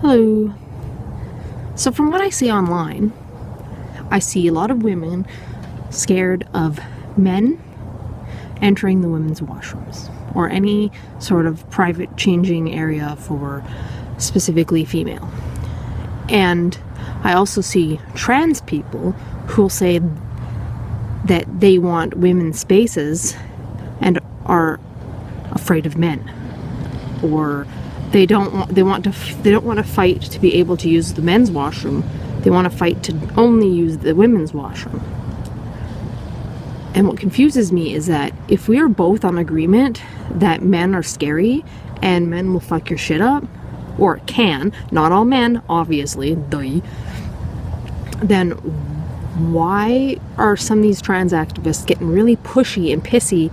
Hello. So from what I see online, I see a lot of women scared of men entering the women's washrooms or any sort of private changing area for specifically female. And I also see trans people who'll say that they want women's spaces and are afraid of men, or they don't want to fight to be able to use the men's washroom. They want to fight to only use the women's washroom. And what confuses me is that if we are both on agreement that men are scary and men will fuck your shit up, or can, not all men, obviously, then why are some of these trans activists getting really pushy and pissy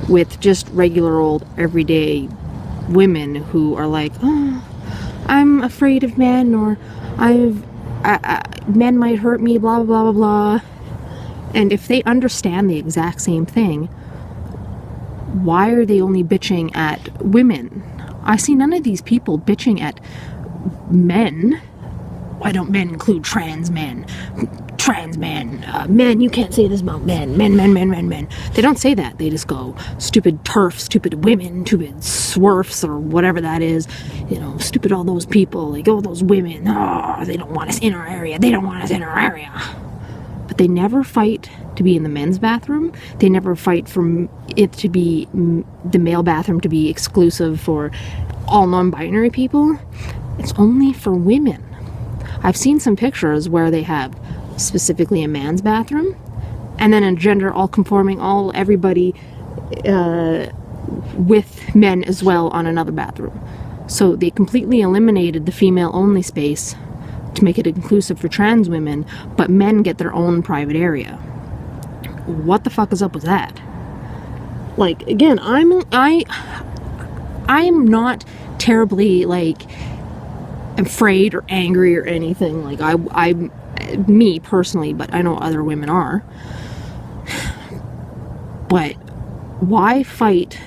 with just regular old everyday women who are like, oh, I'm afraid of men, or men might hurt me, blah, blah, blah, blah. And if they understand the exact same thing, why are they only bitching at women? I see none of these people bitching at men. Why don't men include trans men? Trans men. Men, you can't say this about men. Men. They don't say that. They just go, stupid TERFs, stupid women, stupid SWERFs, or whatever that is. You know, stupid all those people. Like, oh, those women. Oh, they don't want us in our area. They don't want us in our area. But they never fight to be in the men's bathroom. They never fight for it to be the male bathroom to be exclusive for all non-binary people. It's only for women. I've seen some pictures where they have specifically a man's bathroom and then a gender all conforming, everybody with men as well on another bathroom. So they completely eliminated the female only space to make it inclusive for trans women, but men get their own private area. What the fuck is up with that? Like, again, I am not terribly like afraid or angry or anything. Like I'm me personally, but I know other women are. But why fight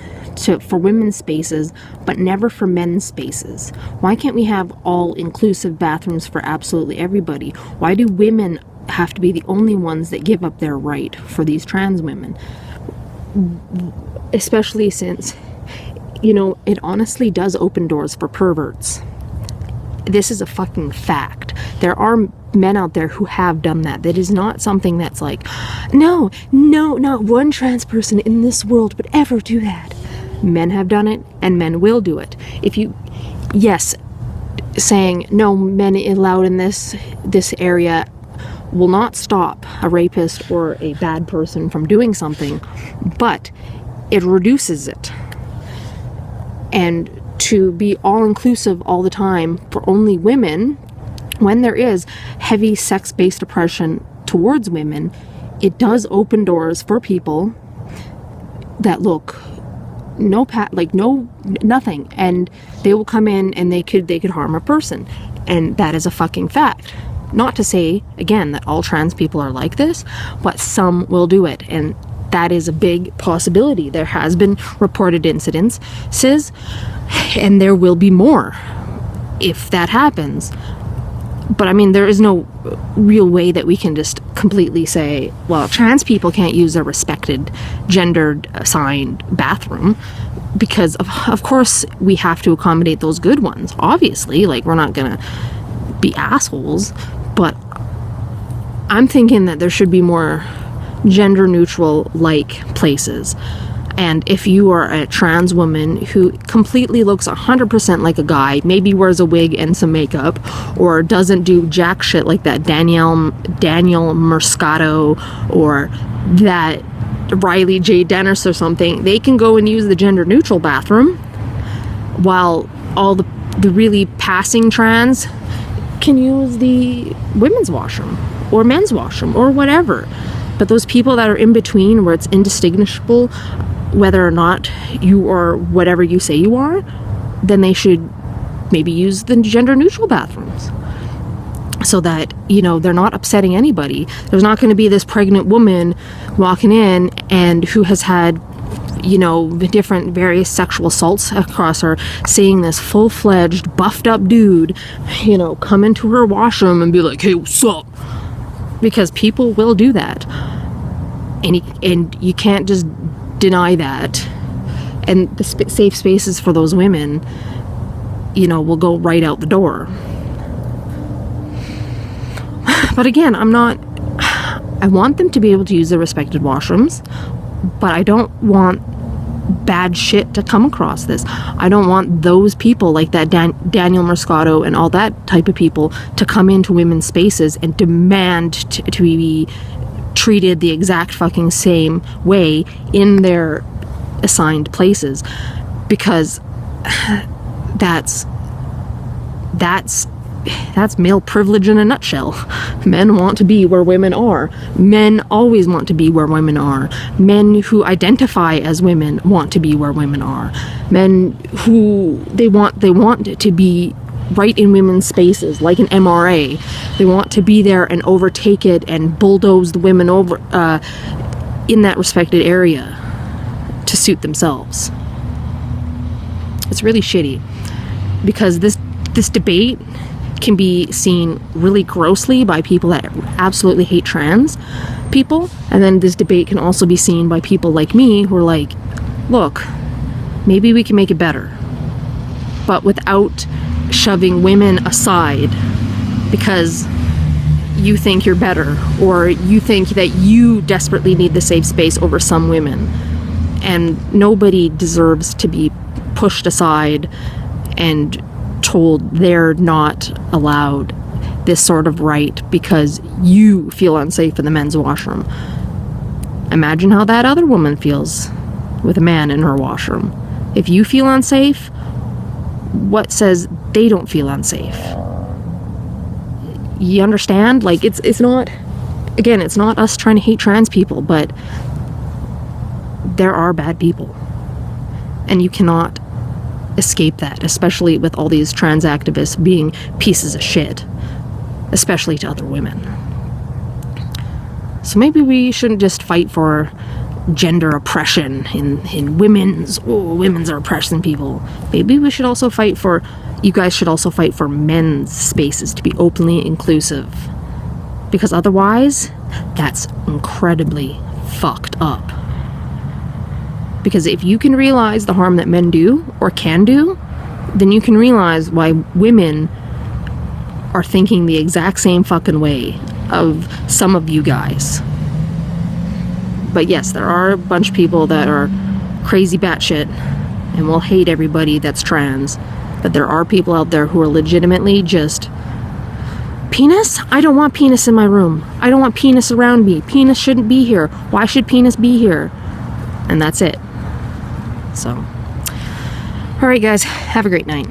for women's spaces but never for men's spaces? Why can't we have all inclusive bathrooms for absolutely everybody? Why do women have to be the only ones that give up their right for these trans women? Especially since, you know, it honestly does open doors for perverts. This is a fucking fact. There are men out there who have done that. That is not something that's like, no, not one trans person in this world would ever do that. Men have done it, and men will do it. Yes, saying no men allowed in this area will not stop a rapist or a bad person from doing something, but it reduces it. And to be all-inclusive all the time for only women, when there is heavy sex-based oppression towards women, it does open doors for people that look nothing, and they will come in and they could harm a person, and that is a fucking fact. Not to say again that all trans people are like this, but some will do it, and that is a big possibility. There has been reported incidences, and there will be more if that happens. But I mean, there is no real way that we can just completely say, well, trans people can't use their respected gendered assigned bathroom, because of course we have to accommodate those good ones. Obviously, like, we're not gonna be assholes, but I'm thinking that there should be more gender neutral like places. And if you are a trans woman who completely looks 100% like a guy, maybe wears a wig and some makeup, or doesn't do jack shit like that Danielle Mercado or that Riley J. Dennis or something, they can go and use the gender neutral bathroom, while all the really passing trans can use the women's washroom or men's washroom or whatever. But those people that are in between, where it's indistinguishable whether or not you are whatever you say you are, then they should maybe use the gender neutral bathrooms, so that, you know, they're not upsetting anybody. There's not going to be this pregnant woman walking in and who has had you know, different various sexual assaults across her, seeing this full-fledged, buffed up dude, you know, come into her washroom and be like, hey, what's up? Because people will do that. And you can't just deny that. And the safe spaces for those women, you know, will go right out the door. But again, I want them to be able to use their respected washrooms, but I don't want bad shit to come across this. I don't want those people like that Daniel Moscato and all that type of people to come into women's spaces and demand to be treated the exact fucking same way in their assigned places, because that's male privilege in a nutshell. Men want to be where women are. Men always want to be where women are. Men who identify as women want to be where women are. Men who they want to be right in women's spaces, like an MRA. They want to be there and overtake it and bulldoze the women over in that respected area to suit themselves. It's really shitty, because this debate can be seen really grossly by people that absolutely hate trans people, and then this debate can also be seen by people like me who are like, look, maybe we can make it better, but without shoving women aside because you think you're better, or you think that you desperately need the safe space over some women. And nobody deserves to be pushed aside and told they're not allowed this sort of right because you feel unsafe in the men's washroom. Imagine how that other woman feels with a man in her washroom. If you feel unsafe, what says they don't feel unsafe? You understand? Like, it's not, again, it's not us trying to hate trans people, but there are bad people, and you cannot escape that, especially with all these trans activists being pieces of shit, especially to other women. So maybe we shouldn't just fight for gender oppression in women's are oppressing people. Maybe we should also fight for, you guys should also fight for men's spaces to be openly inclusive, because otherwise that's incredibly fucked up. Because if you can realize the harm that men do or can do, then you can realize why women are thinking the exact same fucking way of some of you guys. But yes, there are a bunch of people that are crazy batshit and will hate everybody that's trans. But there are people out there who are legitimately just, penis? I don't want penis in my room. I don't want penis around me. Penis shouldn't be here. Why should penis be here? And that's it. So, alright guys, have a great night.